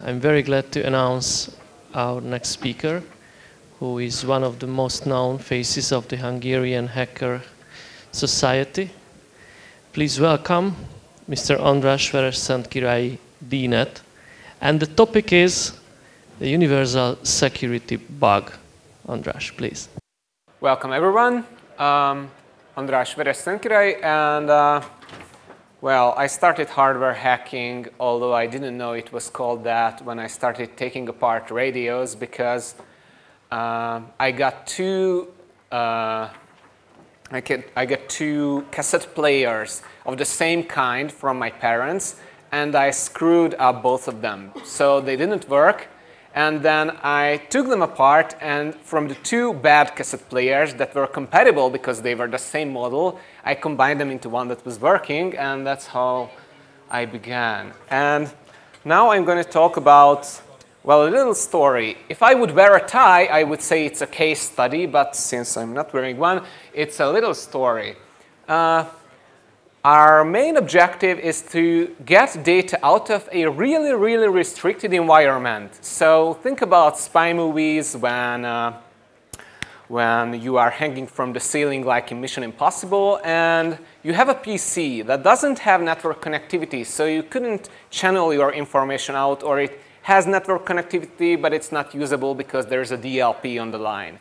I'm very glad to announce our next speaker, who is one of the most known faces of the Hungarian hacker society. Please welcome Mr. András Veres-Szentkirályi, DNet. And the topic is the universal security bug. András, please. Welcome, everyone. András Veres-Szentkirályi, and well, I started hardware hacking, although I didn't know it was called that when I started taking apart radios, because I got two cassette players of the same kind from my parents, and I screwed up both of them. So they didn't work, and then I took them apart, and from the two bad cassette players that were compatible because they were the same model, I combined them into one that was working, and that's how I began. And now I'm going to talk about, well, a little story. If I would wear a tie, I would say it's a case study, but since I'm not wearing one, it's a little story. Our main objective is to get data out of a really, really restricted environment. So think about spy movies when you are hanging from the ceiling like in Mission Impossible, and you have a PC that doesn't have network connectivity, so you couldn't channel your information out, or it has network connectivity, but it's not usable because there's a DLP on the line.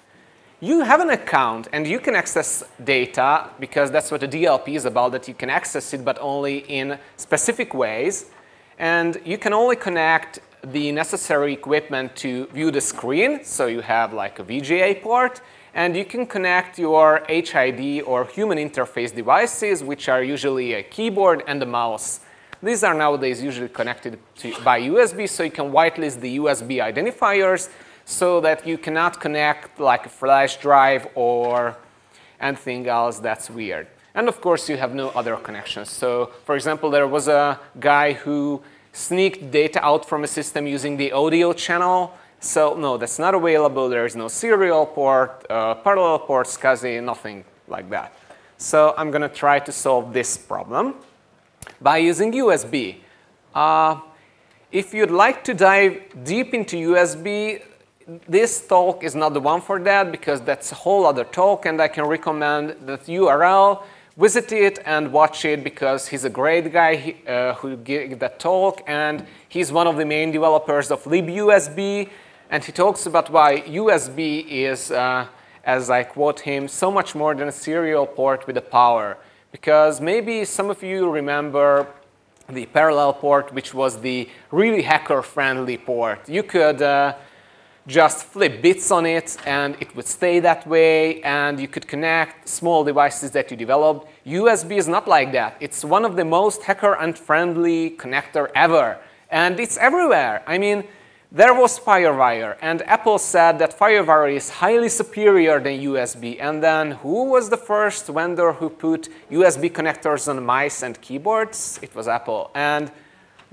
You have an account, and you can access data, because that's what the DLP is about, that you can access it, but only in specific ways. And you can only connect the necessary equipment to view the screen, so you have like a VGA port, and you can connect your HID or human interface devices, which are usually a keyboard and a mouse. These are nowadays usually connected by USB, so you can whitelist the USB identifiers, so that you cannot connect like a flash drive or anything else that's weird. And of course, you have no other connections. So for example, there was a guy who sneaked data out from a system using the audio channel. So no, that's not available. There is no serial port, parallel port, SCSI, nothing like that. So I'm going to try to solve this problem by using USB. If you'd like to dive deep into USB, this talk is not the one for that, because that's a whole other talk, and I can recommend that URL. Visit it and watch it, because he's a great guy who gave that talk, and he's one of the main developers of libUSB, and he talks about why USB is, as I quote him, so much more than a serial port with a power. Because maybe some of you remember the parallel port, which was the really hacker-friendly port. You could just flip bits on it, and it would stay that way, and you could connect small devices that you developed. USB is not like that. It's one of the most hacker-unfriendly connector ever, and it's everywhere. I mean, there was FireWire, and Apple said that FireWire is highly superior than USB, and then who was the first vendor who put USB connectors on mice and keyboards? It was Apple. And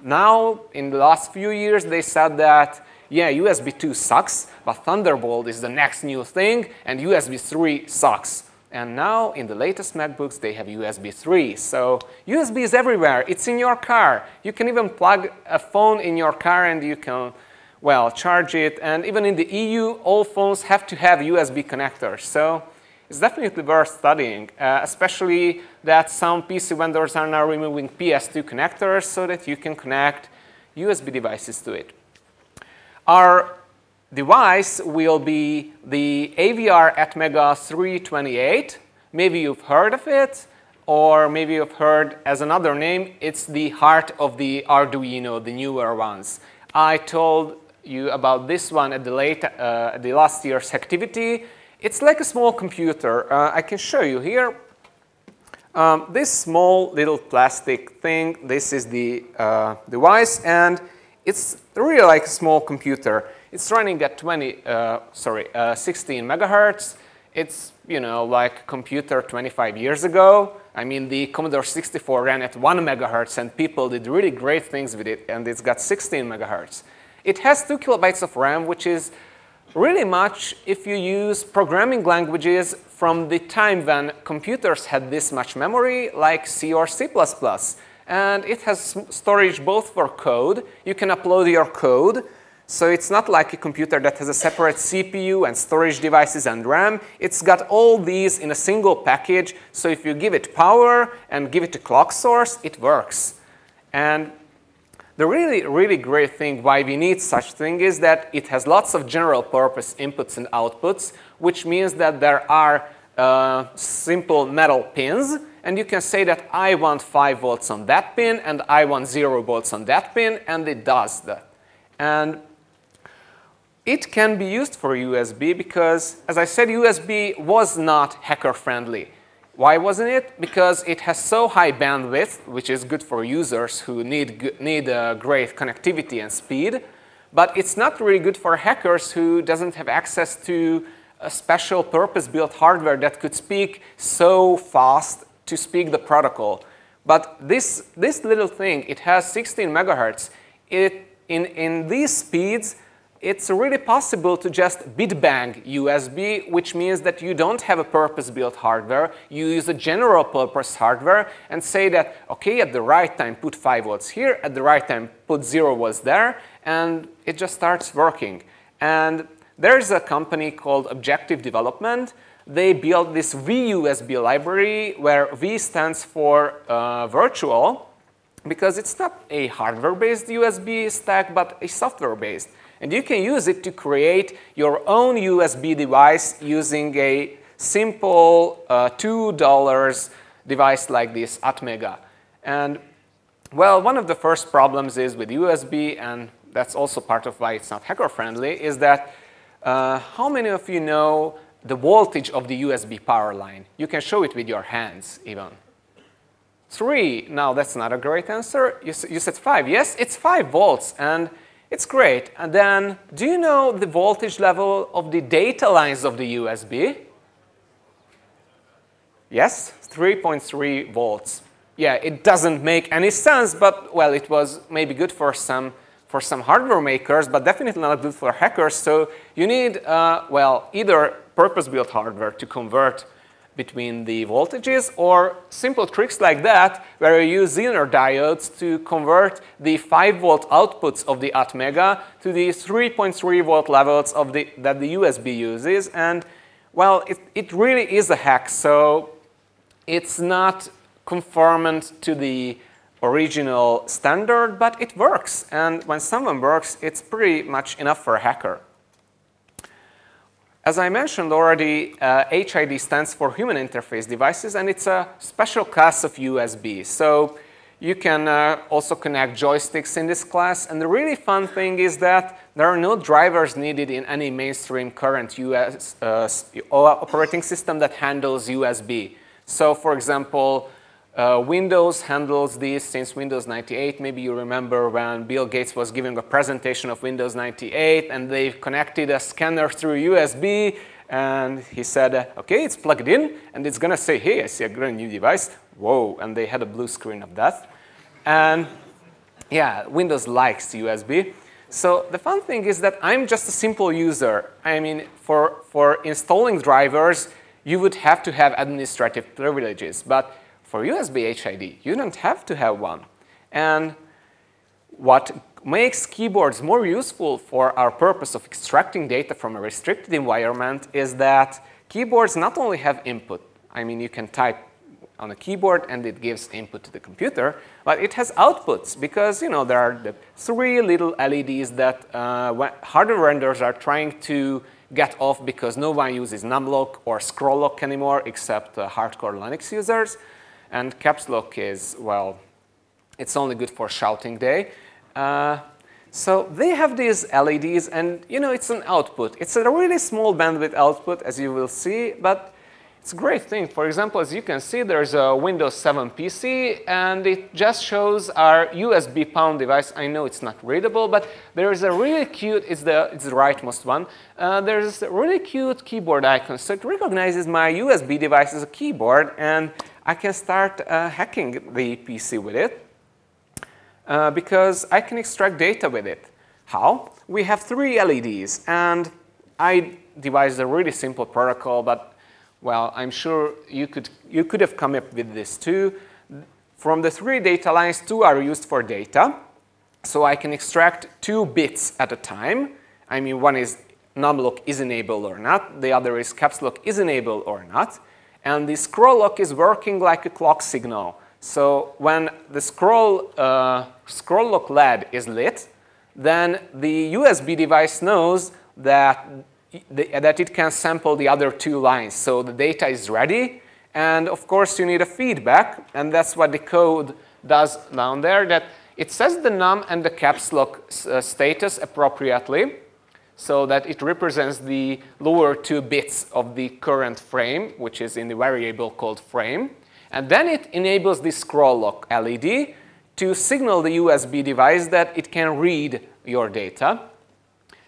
now, in the last few years, they said that yeah, USB 2 sucks, but Thunderbolt is the next new thing, and USB 3 sucks. And now, in the latest MacBooks, they have USB 3. So USB is everywhere. It's in your car. You can even plug a phone in your car, and you can, well, charge it. And even in the EU, all phones have to have USB connectors. So it's definitely worth studying, especially that some PC vendors are now removing PS2 connectors so that you can connect USB devices to it. Our device will be the AVR Atmega 328. Maybe you've heard of it, or maybe you've heard as another name. It's the heart of the Arduino, the newer ones. I told you about this one at the last year's Hacktivity. It's like a small computer. I can show you here. This small little plastic thing, this is the device, and it's really like a small computer. It's running at 16 megahertz. It's, you know, like a computer 25 years ago. I mean, the Commodore 64 ran at 1 megahertz, and people did really great things with it, and it's got 16 megahertz. It has 2 kilobytes of RAM, which is really much if you use programming languages from the time when computers had this much memory, like C or C++. And it has storage both for code. You can upload your code. So it's not like a computer that has a separate CPU and storage devices and RAM. It's got all these in a single package. So if you give it power and give it a clock source, it works. And the really great thing why we need such thing is that it has lots of general purpose inputs and outputs, which means that there are simple metal pins. And you can say that I want 5 volts on that pin and I want 0 volts on that pin, and it does that. And it can be used for USB because, as I said, USB was not hacker-friendly. Why wasn't it? Because it has so high bandwidth, which is good for users who need great connectivity and speed. But it's not really good for hackers who doesn't have access to a special purpose-built hardware that could speak so fast to speak the protocol. But this little thing, it has 16 megahertz. In these speeds, it's really possible to just bit-bang USB, which means that you don't have a purpose-built hardware. You use a general-purpose hardware and say that, OK, at the right time, put 5 volts here. At the right time, put 0 volts there. And it just starts working. And there's a company called Objective Development. They built this VUSB library, where V stands for virtual, because it's not a hardware-based USB stack, but a software-based. And you can use it to create your own USB device using a simple $2 device like this, Atmega. And well, one of the first problems is with USB, and that's also part of why it's not hacker-friendly, is that how many of you know the voltage of the USB power line? You can show it with your hands, even. 3. Now, that's not a great answer. You said 5. Yes, it's 5 volts, and it's great. And then, do you know the voltage level of the data lines of the USB? Yes, 3.3 volts. Yeah, it doesn't make any sense, but, well, it was maybe good for some hardware makers, but definitely not good for hackers. So you need, well, either purpose-built hardware to convert between the voltages, or simple tricks like that, where you use Zener diodes to convert the 5-volt outputs of the Atmega to the 3.3-volt levels of that the USB uses. And, well, it really is a hack. So it's not conformant to the original standard, but it works. And when someone works, it's pretty much enough for a hacker. As I mentioned already, HID stands for Human Interface Devices, and it's a special class of USB. So you can also connect joysticks in this class. And the really fun thing is that there are no drivers needed in any mainstream current US operating system that handles USB. So for example, Windows handles these since Windows 98. Maybe you remember when Bill Gates was giving a presentation of Windows 98, and they connected a scanner through USB, and he said, OK, it's plugged in, and it's going to say, hey, I see a great new device. Whoa, and they had a blue screen of that. And yeah, Windows likes USB. So the fun thing is that I'm just a simple user. I mean, for installing drivers, you would have to have administrative privileges. But for USB HID, you don't have to have one. And what makes keyboards more useful for our purpose of extracting data from a restricted environment is that keyboards not only have input. I mean, you can type on a keyboard and it gives input to the computer, but it has outputs because, you know, there are the 3 little LEDs that hardware vendors are trying to get off because no one uses numlock or scroll lock anymore except hardcore Linux users. And caps lock is, well, it's only good for shouting day. So they have these LEDs, and you know, it's an output. It's a really small bandwidth output, as you will see, but it's a great thing. For example, as you can see, there's a Windows 7 PC, and it just shows our USB Palm device. I know it's not readable, but there is a really cute, it's the rightmost one. There's a really cute keyboard icon, so it recognizes my USB device as a keyboard, and I can start hacking the PC with it because I can extract data with it. How? We have 3 LEDs, and I devised a really simple protocol, but well, I'm sure you could have come up with this too. From the 3 data lines, 2 are used for data. So I can extract 2 bits at a time. I mean, one is numlock is enabled or not. The other is caps lock is enabled or not. And the scroll lock is working like a clock signal. So when the scroll lock LED is lit, then the USB device knows that it can sample the other 2 lines. So the data is ready. And of course, you need a feedback. And that's what the code does down there, that it sets the num and the caps lock status appropriately, so that it represents the lower 2 bits of the current frame, which is in the variable called frame. And then it enables the scroll lock LED to signal the USB device that it can read your data.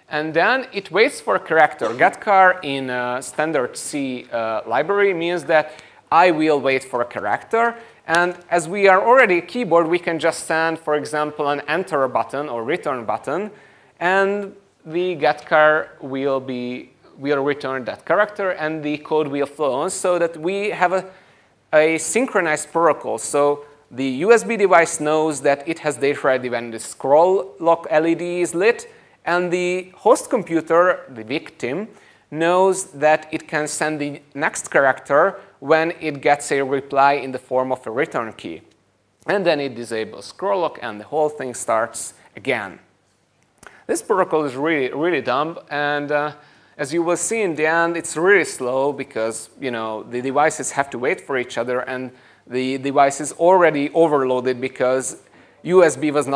And then it waits for a character. GetChar in standard C library means that I will wait for a character. And as we are already a keyboard, we can just send, for example, an enter button or return button. And the Getchar will return that character, and the code will flow on, so that we have a synchronized protocol. So the USB device knows that it has data ready when the scroll lock LED is lit, and the host computer, the victim, knows that it can send the next character when it gets a reply in the form of a return key. And then it disables scroll lock, and the whole thing starts again. This protocol is really dumb, and as you will see in the end, it's really slow because the devices have to wait for each other, and the device is already overloaded because USB was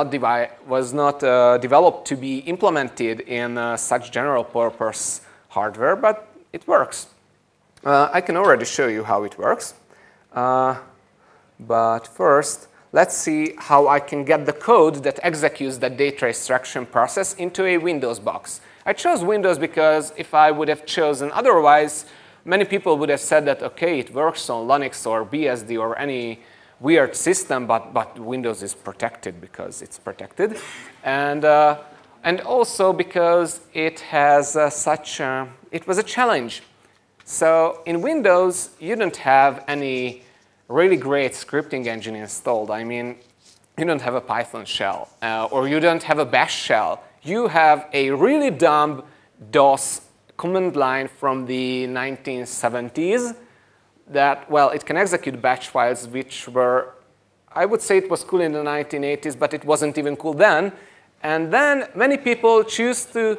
not developed to be implemented in such general purpose hardware, but it works. I can already show you how it works, but first, let's see how I can get the code that executes that data extraction process into a Windows box. I chose Windows because if I would have chosen otherwise, many people would have said that, okay, it works on Linux or BSD or any weird system, but Windows is protected because it's protected. And also because it has it was a challenge. So in Windows, you don't have any really great scripting engine installed. I mean, you don't have a Python shell, or you don't have a Bash shell. You have a really dumb DOS command line from the 1970s that, well, it can execute batch files, which were, I would say it was cool in the 1980s, but it wasn't even cool then. And then many people choose to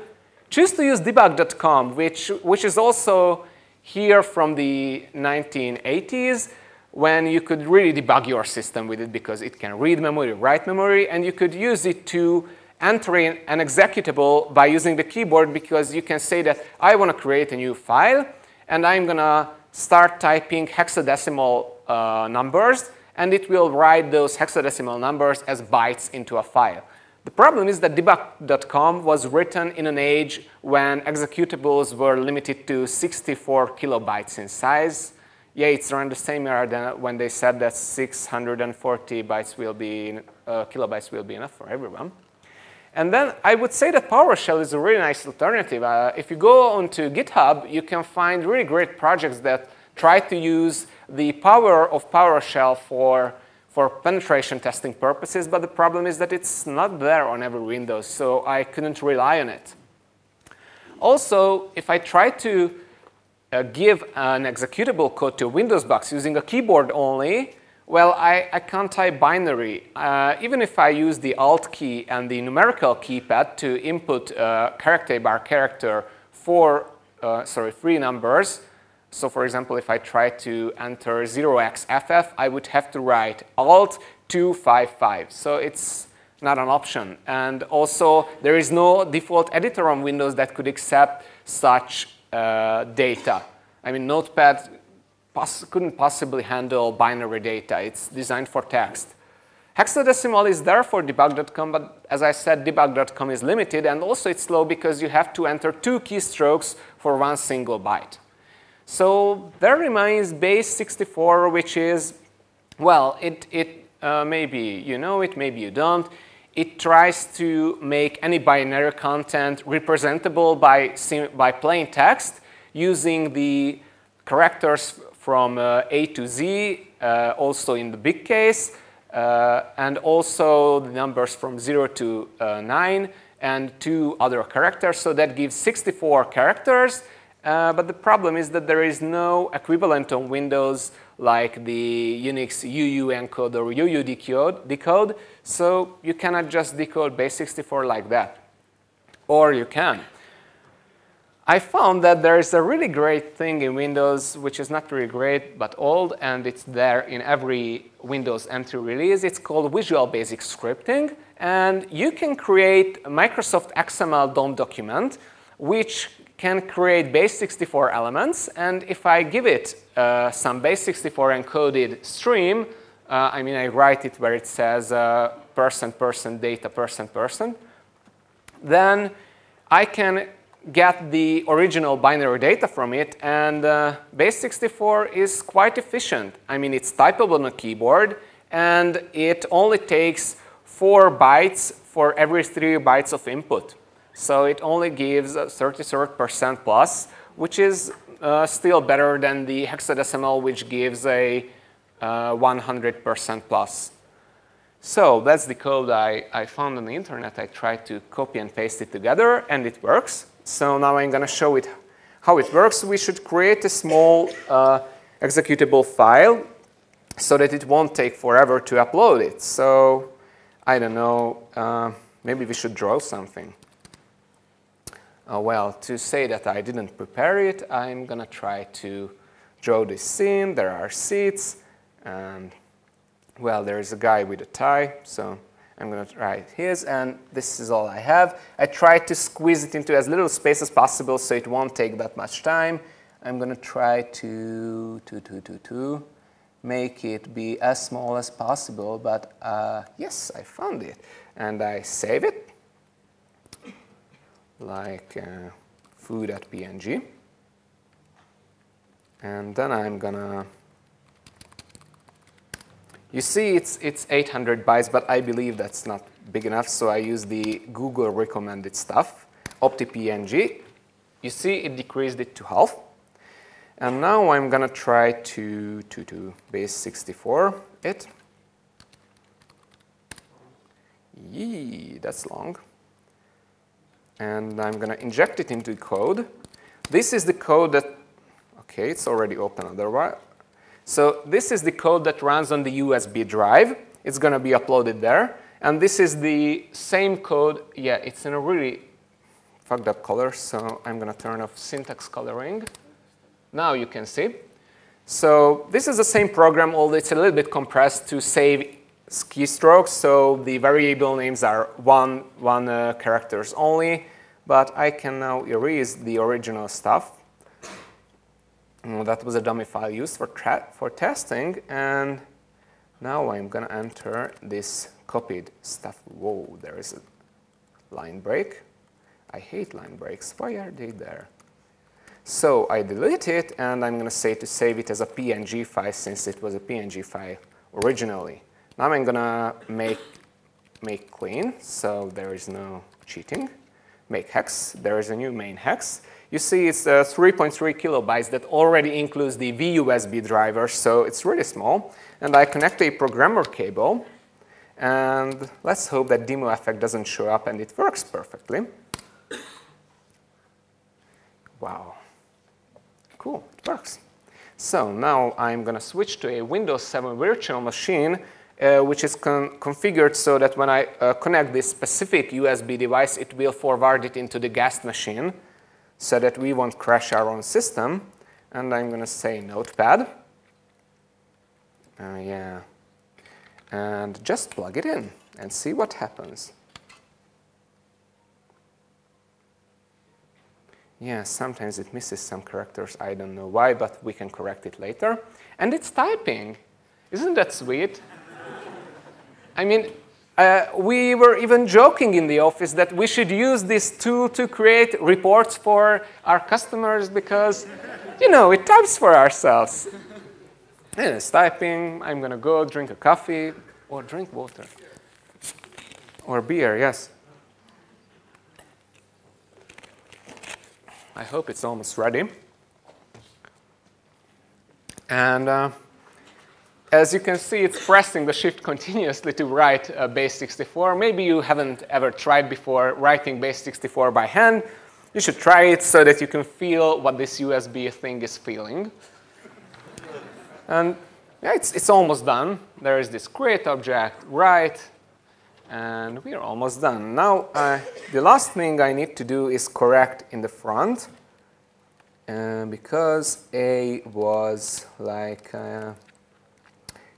use debug.com, which is also here from the 1980s, when you could really debug your system with it because it can read memory, write memory, and you could use it to enter in an executable by using the keyboard, because you can say that I want to create a new file, and I'm going to start typing hexadecimal numbers, and it will write those hexadecimal numbers as bytes into a file. The problem is that debug.com was written in an age when executables were limited to 64 kilobytes in size. Yeah, it's around the same era than when they said that 640 bytes will be, kilobytes will be enough for everyone. And then I would say that PowerShell is a really nice alternative. If you go onto GitHub, you can find really great projects that try to use the power of PowerShell for penetration testing purposes, but the problem is that it's not there on every Windows, so I couldn't rely on it. Also, if I try to give an executable code to a Windows box using a keyboard only, well, I can't type binary. Even if I use the Alt key and the numerical keypad to input character by character for 3 numbers. So for example, if I try to enter 0xFF, I would have to write Alt 255. So it's not an option. And also, there is no default editor on Windows that could accept such data. I mean, Notepad couldn't possibly handle binary data. It's designed for text. Hexadecimal is there for debug.com, but as I said, debug.com is limited, and also it's slow because you have to enter 2 keystrokes for 1 single byte. So there remains base 64, which is, well, maybe you know it, maybe you don't. It tries to make any binary content representable by plain text using the characters from A to Z, also in the big case, and also the numbers from 0 to 9, and 2 other characters. So that gives 64 characters. But the problem is that there is no equivalent on Windows like the Unix UU encode or UU decode. So you cannot just decode base64 like that. Or you can. I found that there is a really great thing in Windows, which is not really great, but old, and it's there in every Windows entry release. It's called Visual Basic Scripting. And you can create a Microsoft XML DOM document, which can create base64 elements. And if I give it some base64 encoded stream, I mean, I write it where it says %, data, %, then I can get the original binary data from it, and base64 is quite efficient. I mean, it's typable on a keyboard, and it only takes 4 bytes for every 3 bytes of input. So it only gives 33% plus, which is still better than the hexadecimal, which gives a 100% plus. So that's the code I found on the internet. I tried to copy and paste it together, and it works. So now I'm going to show it how it works. We should create a small executable file so that it won't take forever to upload it. So I don't know, maybe we should draw something. Well, to say that I didn't prepare it, I'm going to try to draw this scene. There are seats, and well, there is a guy with a tie, so I'm going to write his, and this is all I have. I tried to squeeze it into as little space as possible so it won't take that much time. I'm going to try to make it be as small as possible, but yes, I found it. And I save it, like food.png. And then I'm going to you see, it's 800 bytes, but I believe that's not big enough, so I use the Google recommended stuff, opti-png. You see, it decreased it to half. And now I'm going to try to base64 it. Yee, that's long. And I'm going to inject it into code. This is the code that, okay, it's already open otherwise. So this is the code that runs on the USB drive. It's going to be uploaded there. And this is the same code. Yeah, it's in a really fucked up color, so I'm going to turn off syntax coloring. Now you can see. So this is the same program, although it's a little bit compressed to save keystrokes. So the variable names are one characters only. But I can now erase the original stuff. That was a dummy file used for testing, and now I'm going to enter this copied stuff. Whoa, there is a line break. I hate line breaks. Why are they there? So I delete it, and I'm going to say to save it as a PNG file since it was a PNG file originally. Now I'm going to make clean, so there is no cheating. Make hex. There is a new main hex. You see, it's 3.3 kilobytes that already includes the VUSB driver, so it's really small. And I connect a programmer cable, and let's hope that demo effect doesn't show up, and it works perfectly. Wow. Cool, it works. So now I'm going to switch to a Windows 7 virtual machine, which is configured so that when I connect this specific USB device, it will forward it into the guest machine, so that we won't crash our own system. And I'm going to say Notepad. Yeah. And just plug it in and see what happens. Yeah, sometimes it misses some characters. I don't know why, but we can correct it later. And it's typing. Isn't that sweet? I mean, we were even joking in the office that we should use this tool to create reports for our customers because, you know, it types for ourselves. And it's typing. I'm going to go drink a coffee or drink water. Or beer, yes. I hope it's almost ready. And as you can see, it's pressing the shift continuously to write base64. Maybe you haven't ever tried before writing base64 by hand. You should try it so that you can feel what this USB thing is feeling. And yeah, it's almost done. There is this create object, write, and we're almost done. Now, the last thing I need to do is correct in the front. Because A was like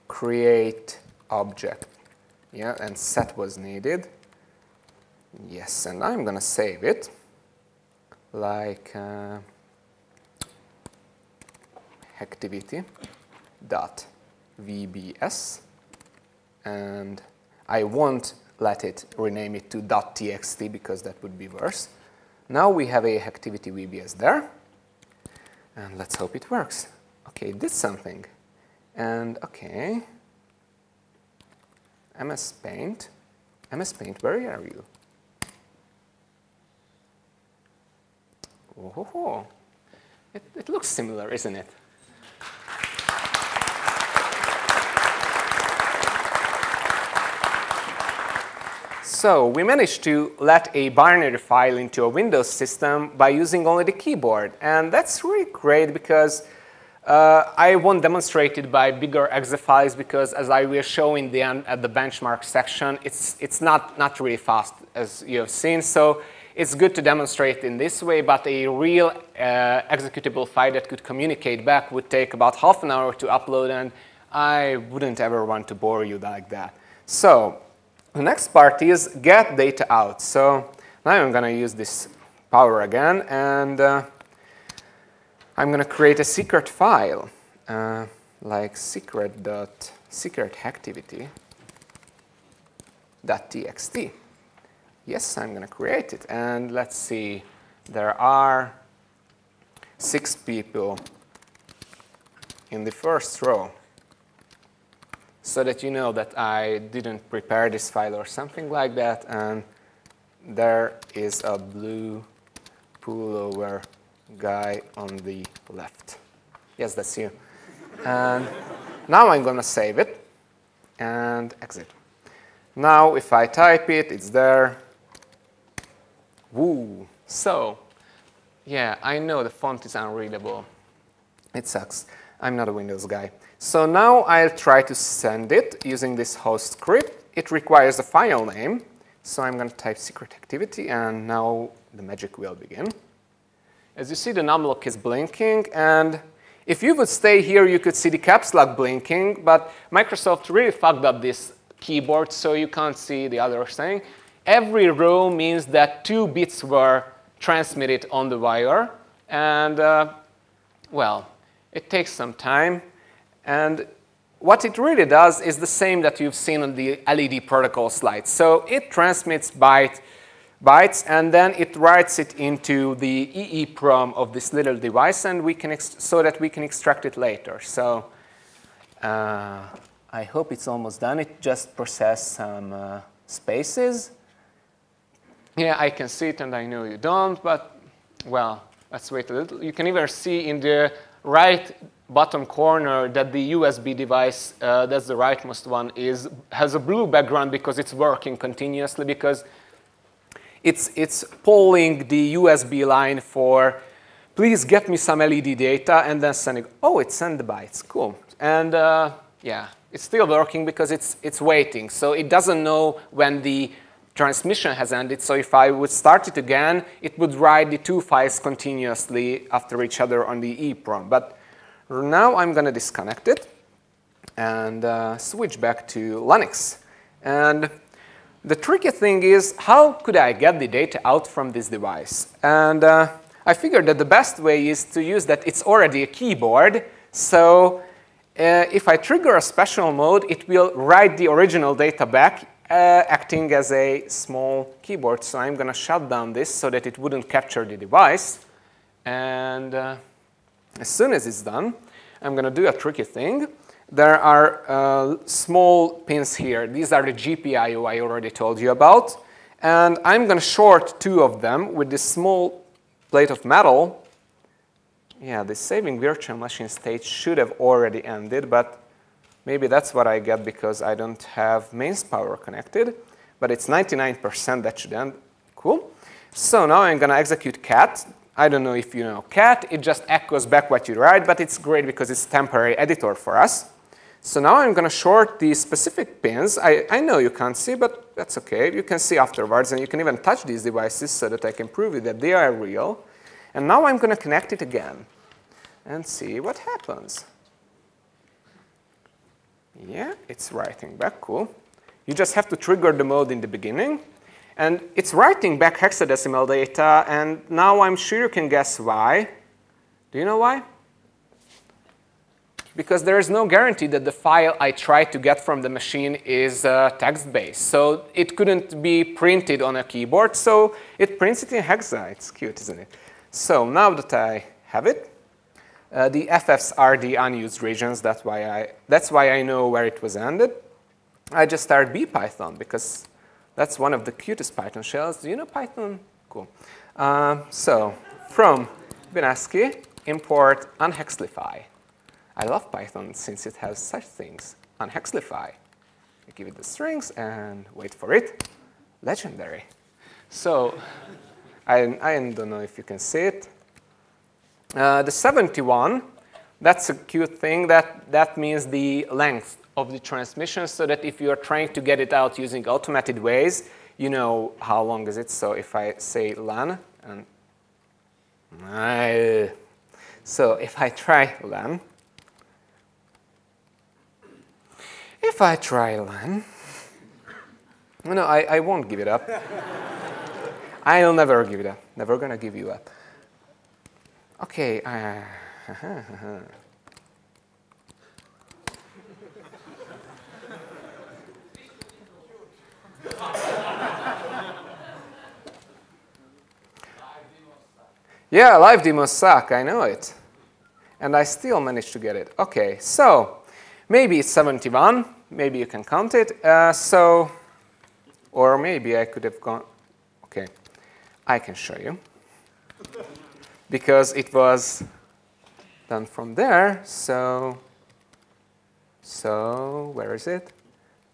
create object, yeah, and set was needed. Yes, and I'm going to save it like Hacktivity.vbs, and I won't let it rename it to .txt because that would be worse. Now we have a Hacktivity VBS there, and let's hope it works. Okay, it did something. And okay, MS Paint, where are you? Oh, it looks similar, isn't it? So we managed to let a binary file into a Windows system by using only the keyboard. And that's really great because I won't demonstrate it by bigger exe files because, as I will show in the end at the benchmark section, it's not really fast, as you have seen. So it's good to demonstrate in this way, but a real executable file that could communicate back would take about half an hour to upload, and I wouldn't ever want to bore you like that. So the next part is get data out. So now I'm going to use this power again, and I'm going to create a secret file, like secret.hacktivity.txt. Yes, I'm going to create it. And let's see, there are 6 people in the first row, so that you know that I didn't prepare this file or something like that. And there is a blue pullover guy on the left. Yes, that's you. And now I'm going to save it and exit. Now if I type it, it's there. Woo! So, yeah, I know the font is unreadable. It sucks. I'm not a Windows guy. So now I'll try to send it using this host script. It requires a file name. So I'm going to type secret activity, and now the magic will begin. As you see, the numlock is blinking, and if you would stay here, you could see the caps lock blinking, but Microsoft really fucked up this keyboard, so you can't see the other thing. Every row means that 2 bits were transmitted on the wire, and well, it takes some time. And what it really does is the same that you've seen on the LED protocol slide. So it transmits bytes, and then it writes it into the EEPROM of this little device, and we can so that we can extract it later. So I hope it's almost done. It just processed some spaces. Yeah, I can see it, and I know you don't, but well, let's wait a little. You can even see in the right bottom corner that the USB device, that's the rightmost one, has a blue background because it's working continuously, because it's polling the USB line for, please get me some LED data, and then sending, oh, it sent the bytes, cool. And yeah, it's still working because it's waiting. So it doesn't know when the transmission has ended. So if I would start it again, it would write the 2 files continuously after each other on the EEPROM. But now I'm going to disconnect it and switch back to Linux. And the tricky thing is, how could I get the data out from this device? And I figured that the best way is to use that it's already a keyboard. So if I trigger a special mode, it will write the original data back, acting as a small keyboard. So I'm going to shut down this so that it wouldn't capture the device. And as soon as it's done, I'm going to do a tricky thing. There are small pins here. These are the GPIO I already told you about. And I'm going to short 2 of them with this small plate of metal. Yeah, the saving virtual machine state should have already ended, but Maybe that's what I get because I don't have mains power connected, but it's 99%, that should end. Cool. So now I'm going to execute cat. I don't know if you know cat. It just echoes back what you write, but it's great because it's a temporary editor for us. So now I'm going to short these specific pins. I know you can't see, but that's OK. You can see afterwards, and you can even touch these devices so that I can prove it that they are real. And now I'm going to connect it again and see what happens. Yeah, it's writing back. Cool. You just have to trigger the mode in the beginning. And it's writing back hexadecimal data. And now I'm sure you can guess why. Do you know why? Because there is no guarantee that the file I tried to get from the machine is text-based. So it couldn't be printed on a keyboard. So it prints it in hexa. It's cute, isn't it? So now that I have it, the FFs are the unused regions. That's why I know where it was ended. I just start bpython because that's one of the cutest Python shells. Do you know Python? Cool. So from bin-ASCII, import unhexlify. I love Python since it has such things. Unhexlify. I give it the strings and wait for it. Legendary. So I don't know if you can see it. The 71, that's a cute thing. That means the length of the transmission, so that if you're trying to get it out using automated ways, you know how long is it. So if I say len, and so if I try len, no, I won't give it up. I'll never give it up. Never gonna give you up. Okay. Yeah, live demos suck, I know it. And I still managed to get it. Okay, so maybe it's 71. Maybe you can count it. Or maybe I could have gone. Okay, I can show you. Because it was done from there. So where is it?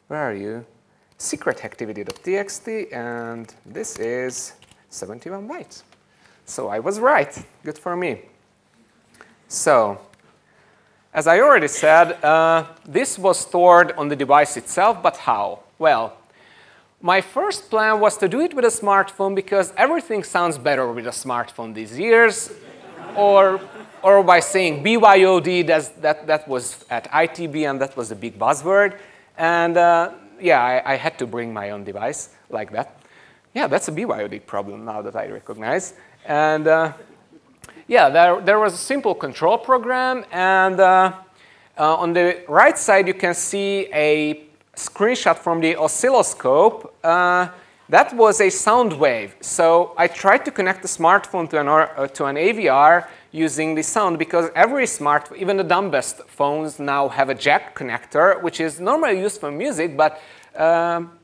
Where are you? Secret hacktivity.txt, and this is 71 bytes. So I was right. Good for me. So as I already said, this was stored on the device itself, but how? Well, my first plan was to do it with a smartphone because everything sounds better with a smartphone these years, or by saying BYOD, that was at ITB, and that was a big buzzword. And yeah, I had to bring my own device like that. Yeah, that's a BYOD problem now that I recognize. And yeah, there was a simple control program, and on the right side you can see a screenshot from the oscilloscope. That was a sound wave. So I tried to connect the smartphone to an AVR using the sound, because every smartphone, even the dumbest phones, now have a jack connector, which is normally used for music, but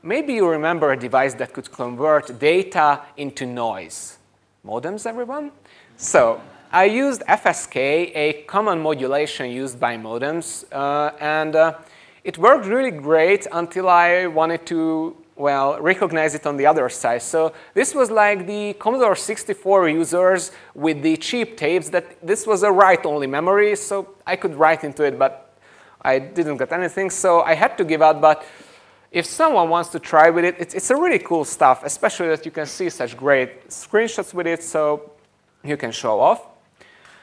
maybe you remember a device that could convert data into noise. Modems, everyone? So I used FSK, a common modulation used by modems, and it worked really great until I wanted to, well, recognize it on the other side. So this was like the Commodore 64 users with the cheap tapes, that this was a write-only memory, so I could write into it, but I didn't get anything, so I had to give out. But if someone wants to try with it, it's a really cool stuff, especially that you can see such great screenshots with it, so you can show off.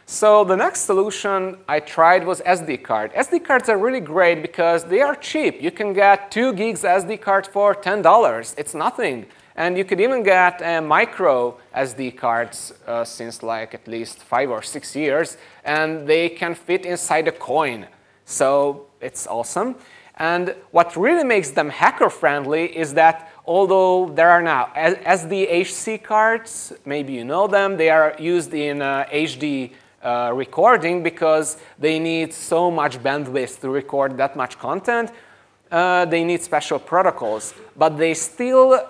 So the next solution I tried was SD card. SD cards are really great because they are cheap. You can get 2 gigs SD card for $10. It's nothing. And you could even get micro SD cards since like at least 5 or 6 years. And they can fit inside a coin. So it's awesome. And what really makes them hacker-friendly is that although there are now SDHC cards, maybe you know them, they are used in HD recording because they need so much bandwidth to record that much content. They need special protocols, but they still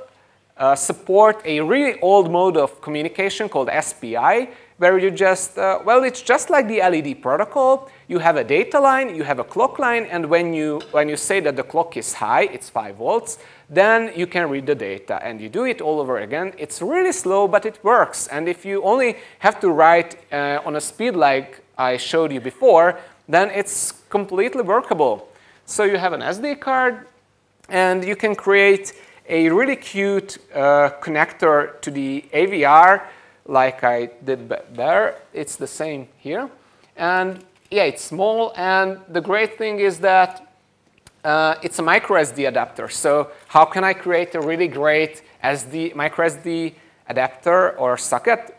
support a really old mode of communication called SPI, where you just, well, it's just like the LED protocol. You have a data line, you have a clock line, and when you say that the clock is high, it's 5 volts, then you can read the data, and you do it all over again. It's really slow, but it works. And if you only have to write on a speed like I showed you before, then it's completely workable. So you have an SD card, and you can create a really cute connector to the AVR, like I did there. It's the same here. And yeah, it's small, and the great thing is that it's a micro SD adapter. So how can I create a really great micro SD adapter or socket?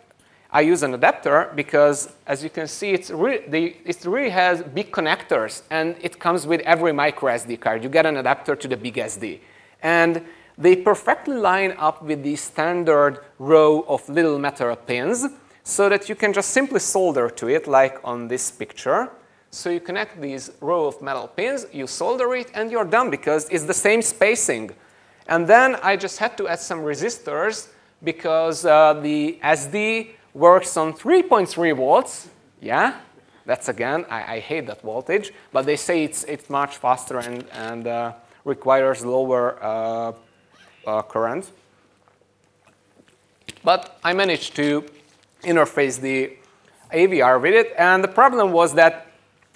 I use an adapter because, as you can see, it really has big connectors, and it comes with every micro SD card. You get an adapter to the big SD. And they perfectly line up with the standard row of little metal pins so that you can just simply solder to it, like on this picture. So you connect these row of metal pins, you solder it, and you're done because it's the same spacing. And then I just had to add some resistors because the SD works on 3.3 volts. Yeah, that's again, I hate that voltage, but they say it's much faster and requires lower current. But I managed to interface the AVR with it, and the problem was that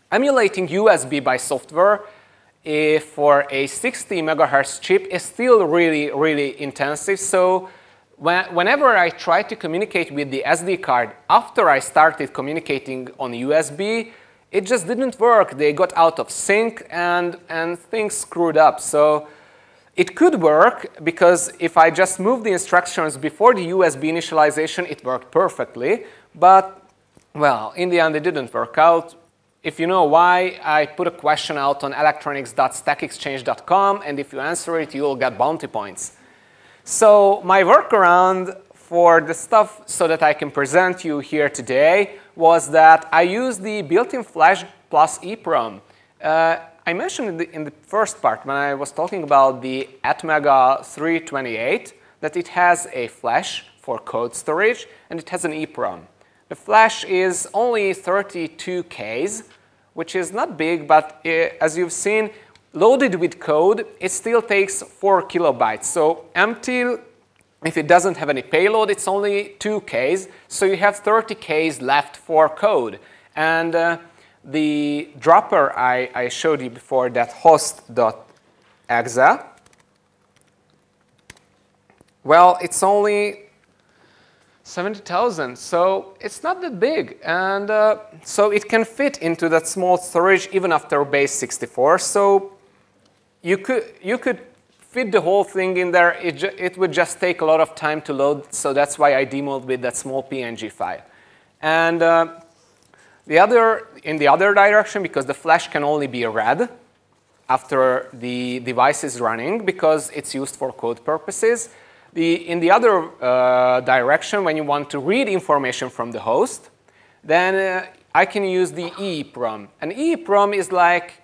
emulating USB by software for a 60 megahertz chip is still really, really intensive. So whenever I tried to communicate with the SD card after I started communicating on USB, it just didn't work. They got out of sync and things screwed up. So it could work because if I just moved the instructions before the USB initialization, it worked perfectly. But, well, in the end, it didn't work out. If you know why, I put a question out on electronics.stackexchange.com, and if you answer it, you'll get bounty points. So my workaround for the stuff so that I can present you here today was that I used the built-in flash plus EEPROM. I mentioned in the first part when I was talking about the Atmega 328 that it has a flash for code storage and it has an EEPROM. The flash is only 32 Ks, which is not big, but as you've seen, loaded with code, it still takes 4 kilobytes. So empty, if it doesn't have any payload, it's only 2 Ks. So you have 30 Ks left for code. And the dropper I showed you before, that host.exe, well, it's only 70,000, so it's not that big. And so it can fit into that small storage even after base 64. So you could fit the whole thing in there. It would just take a lot of time to load, so that's why I demoed with that small PNG file. And in the other direction, because the flash can only be read after the device is running because it's used for code purposes. In the other direction, when you want to read information from the host, then I can use the EEPROM. And EEPROM is like,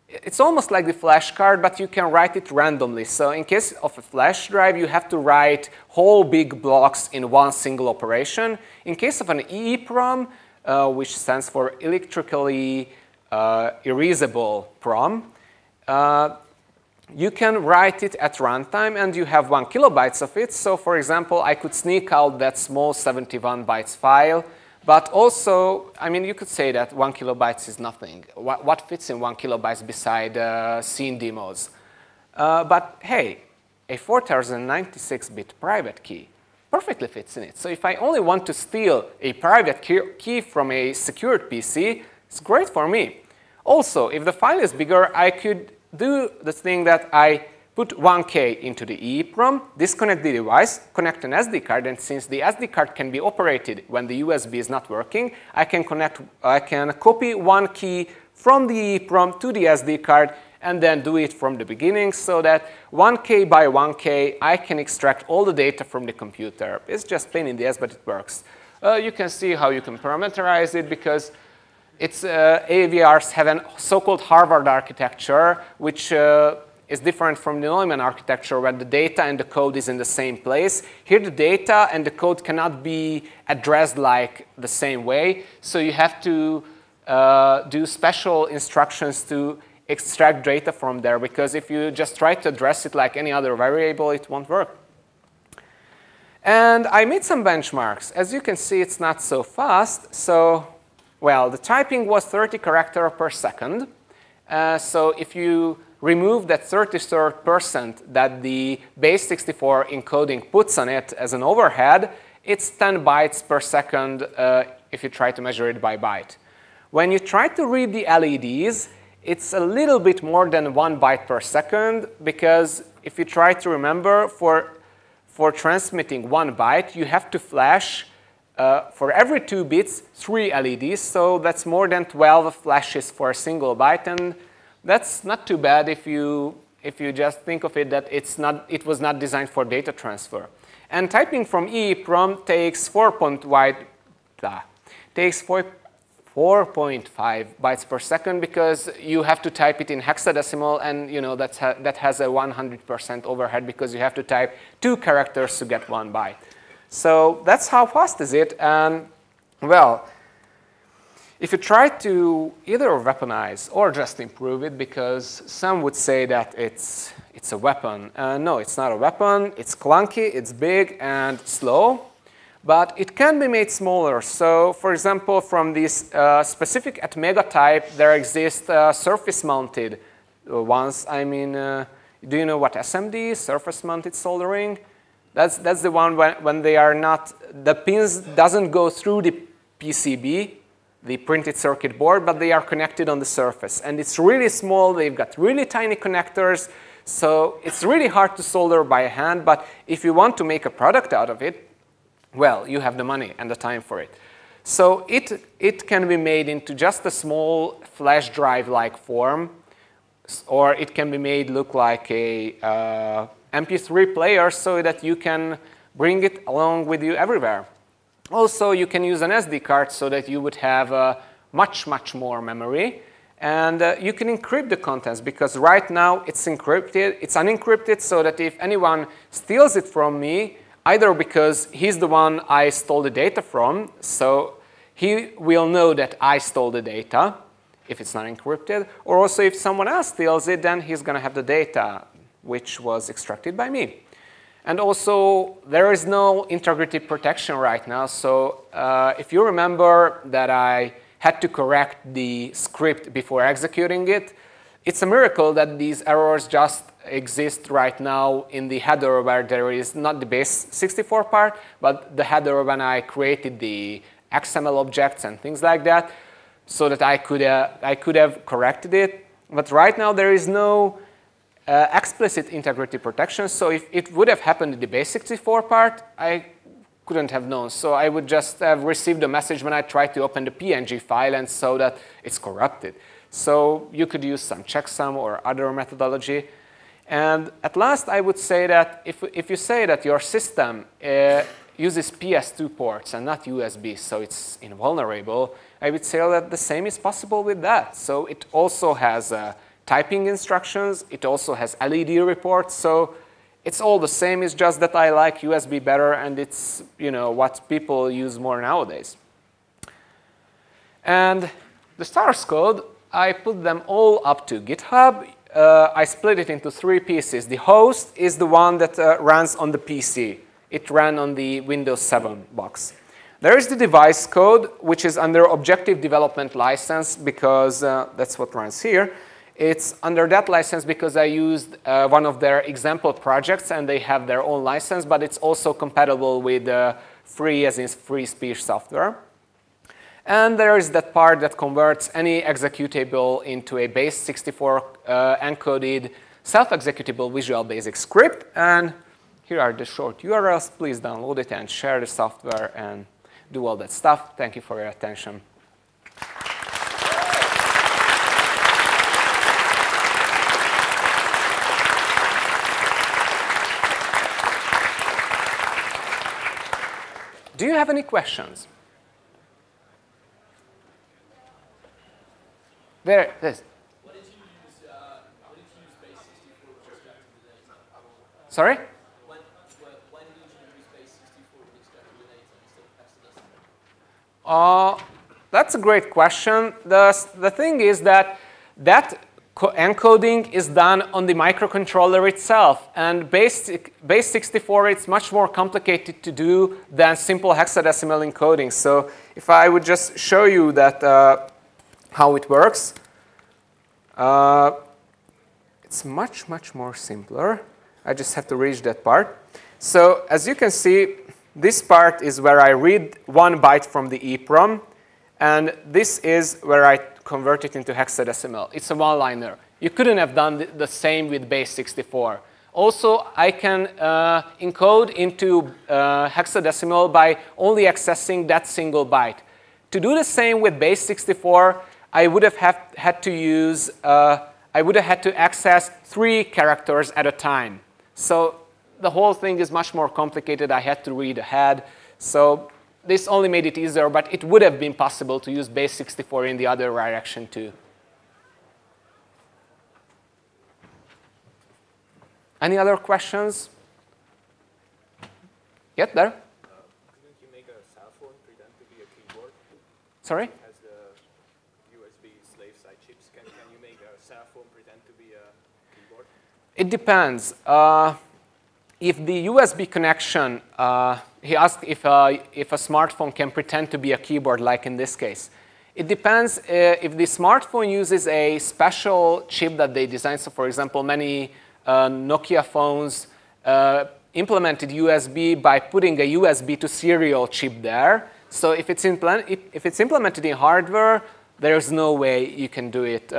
it's almost like the flash card, but you can write it randomly. So in case of a flash drive, you have to write whole big blocks in one single operation. In case of an EEPROM, which stands for electrically erasable PROM, you can write it at runtime, and you have 1 kilobytes of it. So for example, I could sneak out that small 71 bytes file. But also, I mean, you could say that 1 kilobytes is nothing. What fits in 1 kilobytes beside scene demos? But hey, a 4096-bit private key perfectly fits in it. So if I only want to steal a private key from a secured PC, it's great for me. Also, if the file is bigger, I could do the thing that I put 1K into the EEPROM, disconnect the device, connect an SD card, and since the SD card can be operated when the USB is not working, I can copy 1 key from the EEPROM to the SD card and then do it from the beginning so that 1K by 1K, I can extract all the data from the computer. It's just pain in the ass, but it works. You can see how you can parameterize it because AVRs have a so-called Harvard architecture, which is different from the Neumann architecture where the data and the code is in the same place. Here the data and the code cannot be addressed like the same way. So you have to do special instructions to extract data from there, because if you just try to address it like any other variable, it won't work. And I made some benchmarks. As you can see, it's not so fast. So, well, the typing was 30 characters per second. So if you remove that 33rd% that the base64 encoding puts on it as an overhead, it's 10 bytes per second if you try to measure it by byte. When you try to read the LEDs, it's a little bit more than 1 byte per second, because if you try to remember, for transmitting 1 byte, you have to flash for every 2 bits 3 LEDs, so that's more than 12 flashes for a single byte, and that's not too bad if you just think of it that it was not designed for data transfer. And typing from EEPROM takes 4.5 bytes per second, because you have to type it in hexadecimal, and that has a 100% overhead, because you have to type 2 characters to get 1 byte. So that's how fast is it. And well, if you try to either weaponize or just improve it, because some would say that it's a weapon. No, it's not a weapon. It's clunky, it's big, and slow. But it can be made smaller. So, for example, from this specific at megatype, there exist surface-mounted ones. I mean, do you know what SMD is? Surface-mounted soldering. That's the one when they are not, the pins doesn't go through the PCB, the printed circuit board, but they are connected on the surface. And it's really small. They've got really tiny connectors. So it's really hard to solder by hand. But if you want to make a product out of it, well, you have the money and the time for it. So it can be made into just a small flash drive-like form, or it can be made look like a MP3 player, so that you can bring it along with you everywhere. Also, you can use an SD card so that you would have much, much more memory. And you can encrypt the contents, because right now it's encrypted. It's unencrypted, so that if anyone steals it from me, either because he's the one I stole the data from, so he will know that I stole the data if it's not encrypted, or also if someone else steals it, then he's going to have the data which was extracted by me. And also, there is no integrity protection right now. So if you remember that I had to correct the script before executing it, it's a miracle that these errors just exist right now in the header, where there is not the base64 part, but the header when I created the XML objects and things like that, so that I could have corrected it. But right now there is no explicit integrity protection. So if it would have happened in the base64 part, I couldn't have known. So I would just have received a message when I tried to open the PNG file and saw that it's corrupted. So you could use some checksum or other methodology. And at last, I would say that if you say that your system uses PS2 ports and not USB, so it's invulnerable, I would say that the same is possible with that. So it also has typing instructions. It also has LED reports. So it's all the same. It's just that I like USB better, and it's what people use more nowadays. And the source code, I put them all up to GitHub. I split it into 3 pieces. The host is the one that runs on the PC. It ran on the Windows 7 box. There is the device code, which is under Objective Development License, because that's what runs here. It's under that license because I used one of their example projects, and they have their own license, but it's also compatible with free, as in free speech software. And there is that part that converts any executable into a base64 encoded self-executable Visual Basic script. And here are the short URLs. Please download it and share the software and do all that stuff. Thank you for your attention. Do you have any questions? There, this. What did you use base64 to Sorry? When do you use base 64 to extrapolate instead of hexadecimal? That's a great question. The thing is that encoding is done on the microcontroller itself. And base 64, it's much more complicated to do than simple hexadecimal encoding. So if I would just show you that how it works, it's much, much more simpler. I just have to reach that part. So as you can see, this part is where I read 1 byte from the EEPROM. And this is where I convert it into hexadecimal. It's a one-liner. You couldn't have done the same with base 64. Also, I can encode into hexadecimal by only accessing that single byte. To do the same with base 64, I would have had to access 3 characters at a time. So the whole thing is much more complicated. I had to read ahead. So this only made it easier, but it would have been possible to use base 64 in the other direction too. Any other questions? Yep, there. Couldn't you make a cell phone pretend to be a keyboard? Sorry? As the USB slave side chips, can you make a cell phone pretend to be a keyboard? It depends. If the USB connection, he asked if a smartphone can pretend to be a keyboard, like in this case. It depends if the smartphone uses a special chip that they designed. So for example, many Nokia phones implemented USB by putting a USB to serial chip there. So if it's implemented in hardware, there's no way you can do it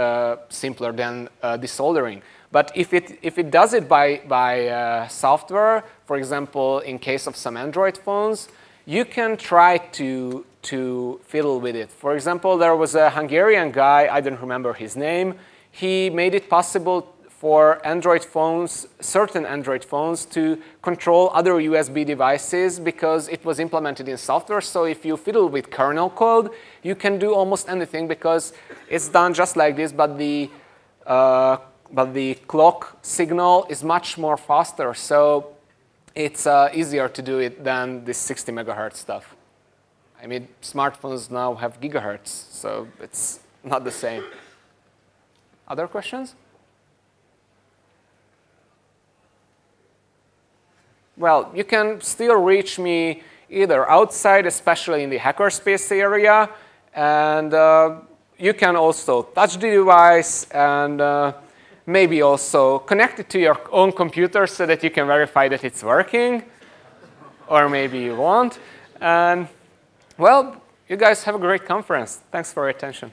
simpler than desoldering. But if it does it by software, for example, in case of some Android phones, you can try to fiddle with it. For example, there was a Hungarian guy, I don't remember his name. He made it possible for Android phones, certain Android phones, to control other USB devices because it was implemented in software. So if you fiddle with kernel code, you can do almost anything because it's done just like this, but the clock signal is much more faster. So it's easier to do it than this 60 megahertz stuff. I mean, smartphones now have gigahertz, so it's not the same. Other questions? Well, you can still reach me either outside, especially in the hackerspace area, and you can also touch the device and maybe also connect it to your own computer so that you can verify that it's working, or maybe you won't. And well, you guys have a great conference. Thanks for your attention.